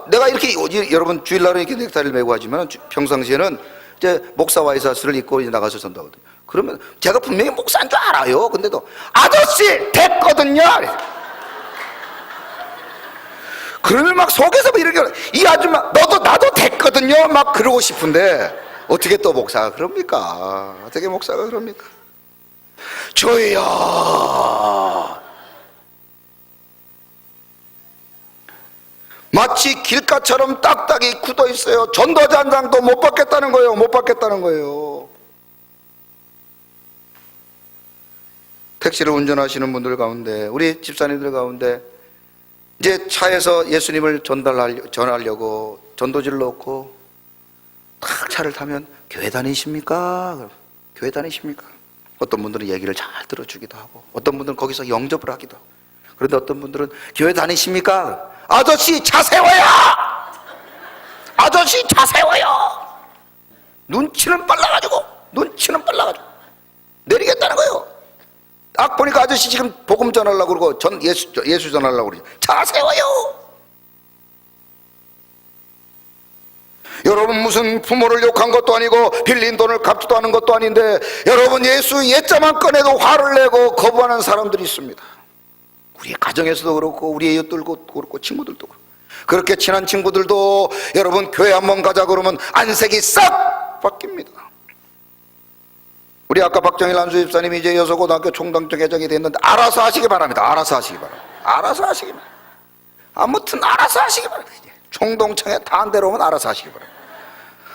내가 이렇게 여러분 주일날은 이렇게 넥타이를 메고 하지만 평상시에는 이제 목사 와이사스를 입고 이제 나가서 전도하거든요. 그러면 제가 분명히 목사인 줄 알아요. 근데도 아저씨 됐거든요. 그러면 막 속에서 막 이렇게 이 아줌마 나도 됐거든요. 막 그러고 싶은데 어떻게 또 목사가 그럽니까? 주여 마치 길가처럼 딱딱이 굳어 있어요. 전도자 한 장도 못 받겠다는 거예요. 택시를 운전하시는 분들 가운데 우리 집사님들 가운데 이제 차에서 예수님을 전하려고 전도지를 놓고 탁 차를 타면 교회 다니십니까? 교회 다니십니까? 어떤 분들은 얘기를 잘 들어주기도 하고 어떤 분들은 거기서 영접을 하기도 하고 그런데 어떤 분들은 교회 다니십니까? 아저씨 차 세워요! 아저씨 차 세워요! 눈치는 빨라가지고 내리겠다는 거예요. 딱 보니까 아저씨 지금 복음 전하려고 그러고 예수 전하려고 그러죠. 차 세워요! 여러분 무슨 부모를 욕한 것도 아니고 빌린 돈을 갚지도 않은 것도 아닌데 여러분 예수 옛자만 꺼내도 화를 내고 거부하는 사람들이 있습니다. 우리 가정에서도 그렇고 우리 이웃들도 그렇고 친구들도 그렇고 그렇게 친한 친구들도 여러분 교회 한번 가자 그러면 안색이 싹 바뀝니다. 우리 아까 박정일 안수 집사님이 이제 여서고등학교 총당적 회장이 됐는데 알아서 하시기 바랍니다. 알아서 하시기 바랍니다. 아무튼 알아서 하시기 바랍니다. 총동창회 다 안 데려오면 알아서 하시기 바랍니다.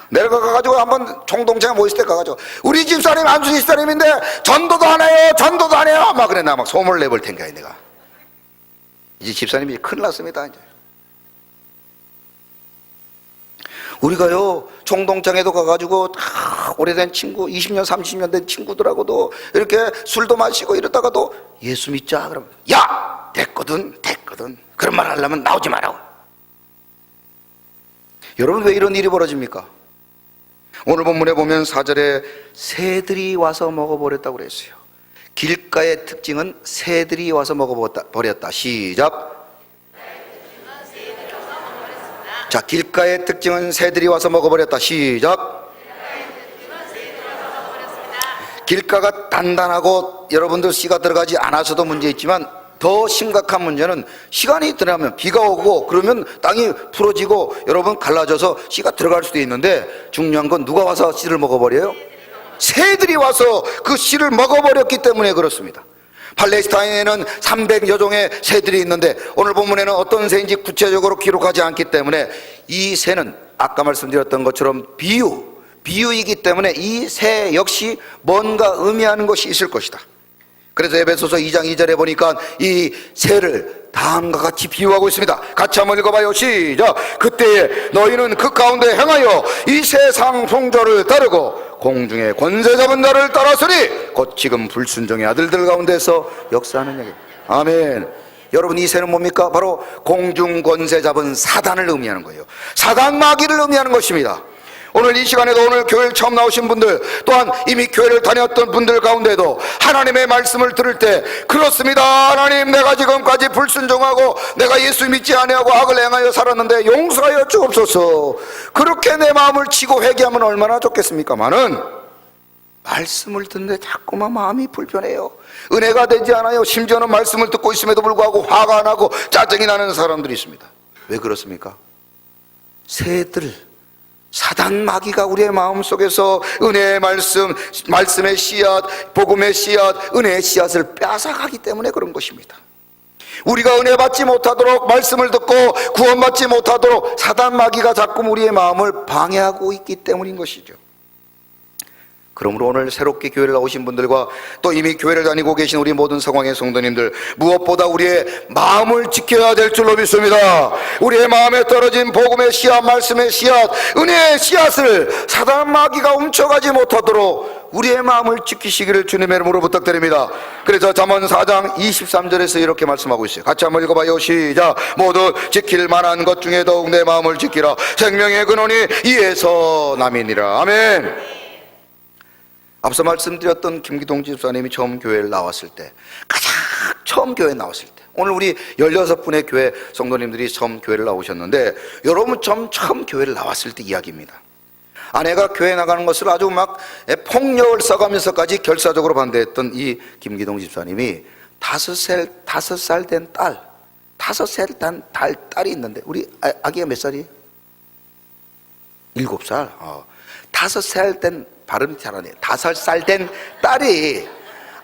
내려가가지고 한번 총동창회 모였을 때 가가지고 우리 집사님 안수 집사님인데 전도도 안 해요 막 그래. 나 막 소문을 내볼 텐가 내가 이제 집사님이 이제 큰일 났습니다. 이제 우리가요 총동창회도 가가지고 다 오래된 친구 20년 30년 된 친구들하고도 이렇게 술도 마시고 이러다가도 예수 믿자 그러면 야 됐거든 그런 말 하려면 나오지 말라고. 여러분 왜 이런 일이 벌어집니까? 오늘 본문에 보면 4절에 새들이 와서 먹어버렸다고 그랬어요. 길가의 특징은 새들이 와서 먹어버렸다. 시작. 자, 길가의 특징은 새들이 와서 먹어버렸다. 시작. 길가가 단단하고 여러분들 씨가 들어가지 않아서도 문제 있지만 더 심각한 문제는 시간이 지나면 비가 오고 그러면 땅이 풀어지고 여러분 갈라져서 씨가 들어갈 수도 있는데 중요한 건 누가 와서 씨를 먹어버려요? 새들이 와서 그 씨를 먹어버렸기 때문에 그렇습니다. 팔레스타인에는 300여 종의 새들이 있는데 오늘 본문에는 어떤 새인지 구체적으로 기록하지 않기 때문에 이 새는 아까 말씀드렸던 것처럼 비유이기 때문에 이 새 역시 뭔가 의미하는 것이 있을 것이다. 그래서 에베소서 2장 2절에 보니까 이 새를 다음과 같이 비유하고 있습니다. 같이 한번 읽어봐요. 시작. 그때에 너희는 그 가운데 행하여 이 세상 풍조를 따르고 공중에 권세 잡은 자를 따랐으니 곧 지금 불순종의 아들들 가운데서 역사하는 얘기. 아멘. 여러분 이 새는 뭡니까? 바로 공중 권세 잡은 사단을 의미하는 거예요. 사단 마귀를 의미하는 것입니다. 오늘 이 시간에도 오늘 교회를 처음 나오신 분들 또한 이미 교회를 다녔던 분들 가운데도 하나님의 말씀을 들을 때 그렇습니다 하나님 내가 지금까지 불순종하고 내가 예수 믿지 아니하고 악을 행하여 살았는데 용서하여 주옵소서 그렇게 내 마음을 치고 회개하면 얼마나 좋겠습니까마는 말씀을 듣는데 자꾸만 마음이 불편해요. 은혜가 되지 않아요. 심지어는 말씀을 듣고 있음에도 불구하고 화가 나고 짜증이 나는 사람들이 있습니다. 왜 그렇습니까? 새들 사단 마귀가 우리의 마음속에서 은혜의 말씀의 씨앗, 복음의 씨앗, 은혜의 씨앗을 빼앗아가기 때문에 그런 것입니다. 우리가 은혜 받지 못하도록 말씀을 듣고 구원받지 못하도록 사단 마귀가 자꾸 우리의 마음을 방해하고 있기 때문인 것이죠. 그러므로 오늘 새롭게 교회를 나오신 분들과 또 이미 교회를 다니고 계신 우리 모든 성황의 성도님들 무엇보다 우리의 마음을 지켜야 될 줄로 믿습니다. 우리의 마음에 떨어진 복음의 씨앗, 말씀의 씨앗, 은혜의 씨앗을 사단 마귀가 훔쳐가지 못하도록 우리의 마음을 지키시기를 주님의 이름으로 부탁드립니다. 그래서 잠언 4장 23절에서 이렇게 말씀하고 있어요. 같이 한번 읽어봐요. 시작. 모두 지킬 만한 것 중에 더욱 내 마음을 지키라. 생명의 근원이 이에서 남이니라. 아멘. 앞서 말씀드렸던 김기동 집사님이 처음 교회를 나왔을 때 가장 처음 교회 나왔을 때 오늘 우리 16분의 교회 성도님들이 처음 교회를 나오셨는데 여러분 처음 교회를 나왔을 때 이야기입니다. 아내가 교회 나가는 것을 아주 막 폭력을 써가면서까지 결사적으로 반대했던 이 김기동 집사님이 5살 된 딸이 있는데 우리 아기가 몇 살이에요? 7살. 5살 된 발음이 잘하네요. 5살 된 딸이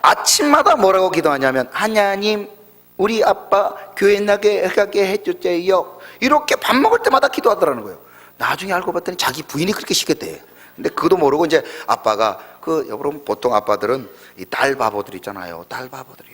아침마다 뭐라고 기도하냐면 하나님 우리 아빠 교회 나게 해주세요. 이렇게 밥 먹을 때마다 기도하더라는 거예요. 나중에 알고 봤더니 자기 부인이 그렇게 시켰대. 근데 그것도 모르고 이제 아빠가 여러분 보통 아빠들은 이 딸 바보들 있잖아요. 딸 바보들.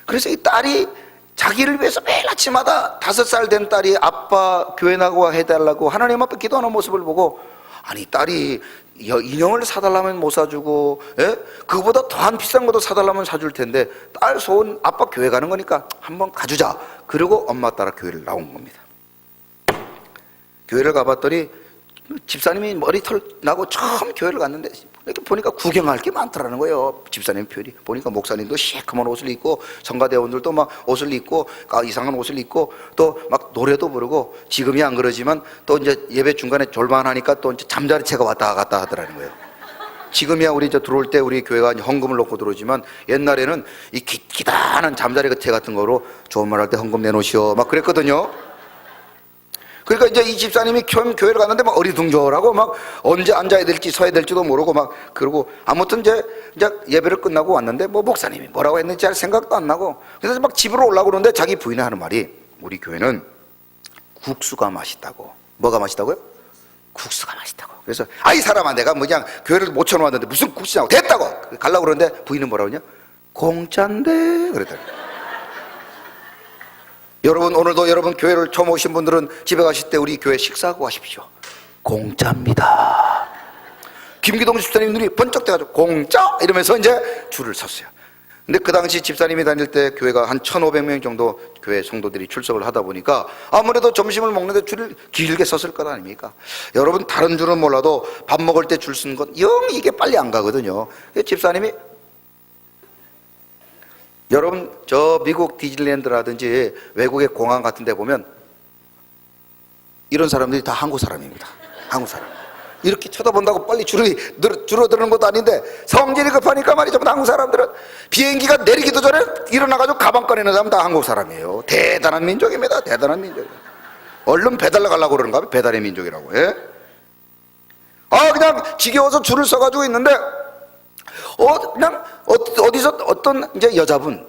그래서 이 딸이 자기를 위해서 매일 아침마다 5살 된 딸이 아빠 교회 나고 해달라고 하나님 앞에 기도하는 모습을 보고, 아니 딸이 인형을 사달라면 못 사주고, 예? 그거보다 더한 비싼 것도 사달라면 사줄 텐데 딸 소원 아빠 교회 가는 거니까 한번 가주자. 그리고 엄마 따라 교회를 나온 겁니다. 교회를 가봤더니 집사님이 머리털 나고 처음 교회를 갔는데 이렇게 보니까 구경할 게 많더라는 거예요. 집사님 표현이 보니까 목사님도 시커먼 옷을 입고 성가대원들도 막 옷을 입고 이상한 옷을 입고 또 막 노래도 부르고, 지금이 안 그러지만 또 이제 예배 중간에 졸만하니까 또 이제 잠자리채가 왔다 갔다 하더라는 거예요. 지금이야 우리 들어올 때 우리 교회가 헌금을 놓고 들어오지만 옛날에는 이 기다란 잠자리채 같은 거로 좋은 말 할 때 헌금 내놓으시오 막 그랬거든요. 그러니까 이제 이 집사님이 처음 교회를 갔는데 막 어리둥절하고 막 언제 앉아야 될지 서야 될지도 모르고 막 그러고, 아무튼 이제 예배를 끝나고 왔는데 뭐 목사님이 뭐라고 했는지 할 생각도 안 나고, 그래서 막 집으로 올라오고 그러는데 자기 부인이 하는 말이, 우리 교회는 국수가 맛있다고. 뭐가 맛있다고요? 국수가 맛있다고. 그래서 아이 사람아, 내가 뭐 그냥 교회를 못 쳐놓았는데 무슨 국수냐고, 됐다고 가려고 그러는데 부인은 뭐라고 그러냐, 공짜인데 그랬더니. 여러분, 오늘도 여러분 교회를 처음 오신 분들은 집에 가실 때 우리 교회 식사하고 가십시오. 공짜입니다. 김기동 집사님 눈이 번쩍 떠가지고 공짜? 이러면서 이제 줄을 섰어요. 근데 그 당시 집사님이 다닐 때 교회가 한 1,500명 정도 교회 성도들이 출석을 하다 보니까 아무래도 점심을 먹는데 줄을 길게 섰을 것 아닙니까? 여러분, 다른 줄은 몰라도 밥 먹을 때 줄 서는 건 영 이게 빨리 안 가거든요. 집사님이, 여러분 저 미국 디즈니랜드라든지 외국의 공항 같은 데 보면 이런 사람들이 다 한국 사람입니다. 한국 사람. 이렇게 쳐다본다고 빨리 줄이 줄어드는 것도 아닌데 성질이 급하니까 말이죠. 한국 사람들은 비행기가 내리기도 전에 일어나가지고 가방 꺼내는 사람 다 한국 사람이에요. 대단한 민족입니다. 대단한 민족이에요. 얼른 배달 나가려고 그러는가 봐요. 배달의 민족이라고. 예? 그냥 지겨워서 줄을 서가지고 있는데 그냥 어디서 어떤 이제 여자분,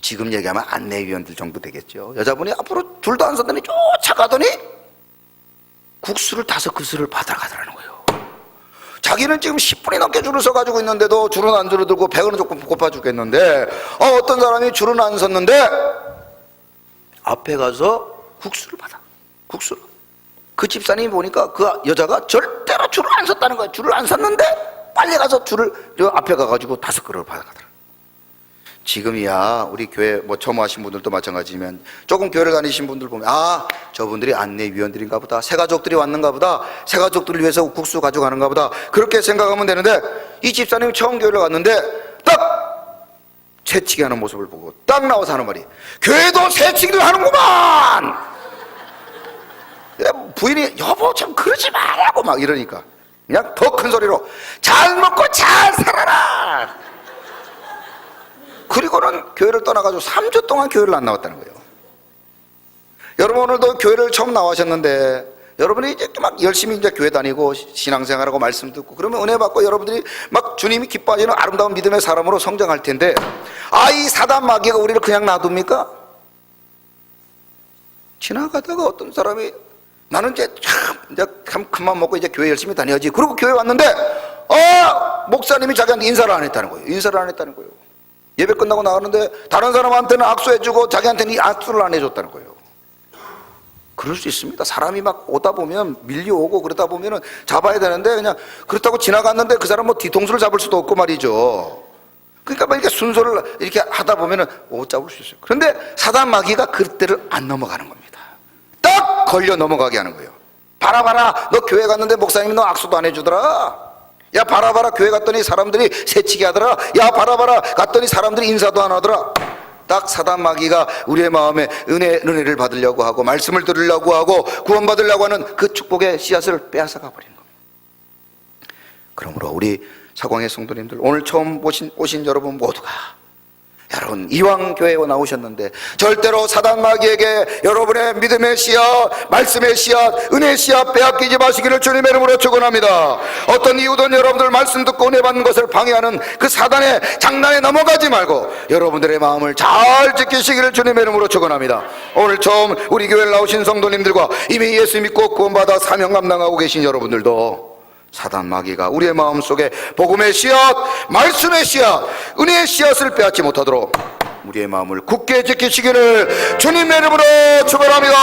지금 얘기하면 안내위원들 정도 되겠죠. 여자분이 앞으로 줄도 안 섰더니 쫓아가더니 국수를 5그릇을 받아가더라는 거예요. 자기는 지금 10분이 넘게 줄을 서가지고 있는데도 줄은 안 줄어들고 배는 조금 고파 죽겠는데, 어떤 사람이 줄은 안 섰는데 앞에 가서 국수를 받아. 국수를. 그 집사님이 보니까 그 여자가 절대로 줄을 안 섰다는 거예요. 줄을 안 섰는데 빨리 가서 줄을 앞에 가가지고 5그릇을 받아가더라. 지금이야 우리 교회 뭐 처음 하신 분들도 마찬가지지만 조금 교회를 다니신 분들 보면 저분들이 안내위원들인가 보다, 새가족들이 왔는가 보다, 새가족들을 위해서 국수 가져가는가 보다, 그렇게 생각하면 되는데, 이 집사님이 처음 교회를 갔는데 딱 새치기 하는 모습을 보고 딱 나와서 하는 말이, 교회도 새치기를 하는구만. 부인이 여보 좀 그러지 말라고 막 이러니까 그냥 더 큰 소리로 잘 먹고 잘 살아라. 그리고는 교회를 떠나가지고 3주 동안 교회를 안 나왔다는 거예요. 여러분, 오늘도 교회를 처음 나와셨는데 여러분이 이제 막 열심히 이제 교회 다니고 신앙생활하고 말씀 듣고 그러면 은혜 받고 여러분들이 막 주님이 기뻐하시는 아름다운 믿음의 사람으로 성장할 텐데, 이 사단 마귀가 우리를 그냥 놔둡니까? 지나가다가 어떤 사람이 나는 이제 참 큰맘 먹고 이제 교회 열심히 다녀야지. 그리고 교회 왔는데 목사님이 자기한테 인사를 안 했다는 거예요. 인사를 안 했다는 거예요. 예배 끝나고 나가는데 다른 사람한테는 악수해주고 자기한테는 악수를 안 해줬다는 거예요. 그럴 수 있습니다. 사람이 막 오다 보면 밀려오고 그러다 보면은 잡아야 되는데 그냥 그렇다고 지나갔는데 그 사람 뭐 뒤통수를 잡을 수도 없고 말이죠. 그러니까 막 이렇게 순서를 이렇게 하다 보면은 못 잡을 수 있어요. 그런데 사단 마귀가 그때를 안 넘어가는 겁니다. 딱 걸려 넘어가게 하는 거예요. 봐라, 너 교회 갔는데 목사님이 너 악수도 안 해주더라. 야, 봐라, 교회 갔더니 사람들이 새치기 하더라. 야, 봐라, 갔더니 사람들이 인사도 안 하더라. 딱 사단 마귀가 우리의 마음에 은혜를 받으려고 하고 말씀을 들으려고 하고 구원받으려고 하는 그 축복의 씨앗을 빼앗아가 버리는 겁니다. 그러므로 우리 사광의 성도님들, 오늘 처음 오신 여러분 모두가, 여러분 이왕 교회에 나오셨는데 절대로 사단 마귀에게 여러분의 믿음의 씨앗, 말씀의 씨앗, 은혜의 씨앗 빼앗기지 마시기를 주님의 이름으로 축원합니다. 어떤 이유든 여러분들 말씀 듣고 은혜 받는 것을 방해하는 그 사단의 장난에 넘어가지 말고 여러분들의 마음을 잘 지키시기를 주님의 이름으로 축원합니다. 오늘 처음 우리 교회에 나오신 성도님들과 이미 예수 믿고 구원받아 사명 감당하고 계신 여러분들도 사단 마귀가 우리의 마음속에 복음의 씨앗, 말씀의 씨앗, 은혜의 씨앗을 빼앗지 못하도록 우리의 마음을 굳게 지키시기를 주님의 이름으로 축원합니다.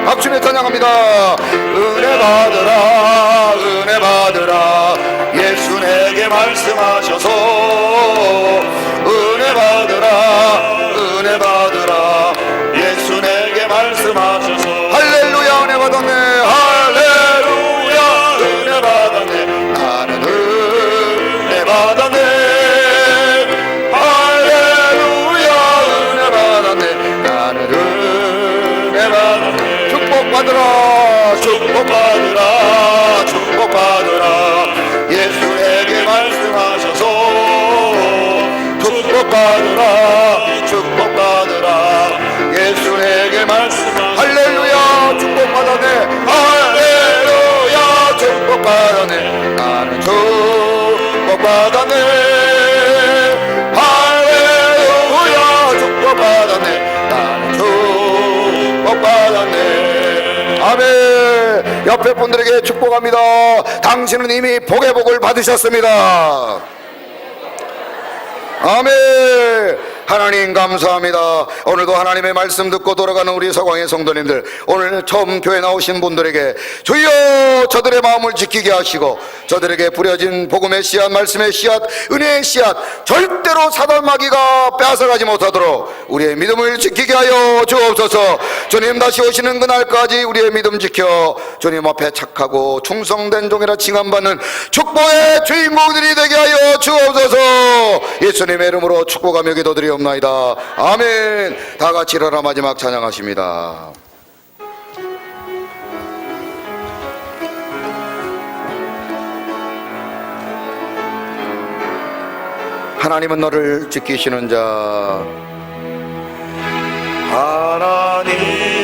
박수에 찬양합니다. 은혜 받으라 은혜 받으라 예수 내게 말씀하셔서 은혜 받으라 은혜 받으라 예수 내게 말씀하셔서 할렐루야 은혜 받았네 할렐루야 은혜 받았네 나는 은혜 받았네 할렐루야 은혜 받았네 나는 은혜 받았네 축복받으라 축복받으라 축복받으라 예수에게 말씀하셔서 축복받으라 축복받으라 예수에게 말씀하셔서 할렐루야 축복받았네 할렐루야 축복받았네 나는 축복받았네 할렐루야 축복받았네 나는 축복받았네 아멘. 옆에 분들에게 축복합니다. 당신은 이미 복의 복을 받으셨습니다. 아멘. 하나님 감사합니다. 오늘도 하나님의 말씀 듣고 돌아가는 우리 서광의 성도님들, 오늘 처음 교회 나오신 분들에게 주여 저들의 마음을 지키게 하시고 저들에게 뿌려진 복음의 씨앗, 말씀의 씨앗, 은혜의 씨앗 절대로 사단마귀가 빼앗아가지 못하도록 우리의 믿음을 지키게 하여 주옵소서. 주님 다시 오시는 그날까지 우리의 믿음 지켜 주님 앞에 착하고 충성된 종이라 칭함받는 축복의 주인공들이 되게 하여 주옵소서. 예수님의 이름으로 축복하며 기도드리옵나이다. 아멘. 다 같이 일어나 마지막 찬양하십니다. 하나님은 너를 지키시는 자 하나님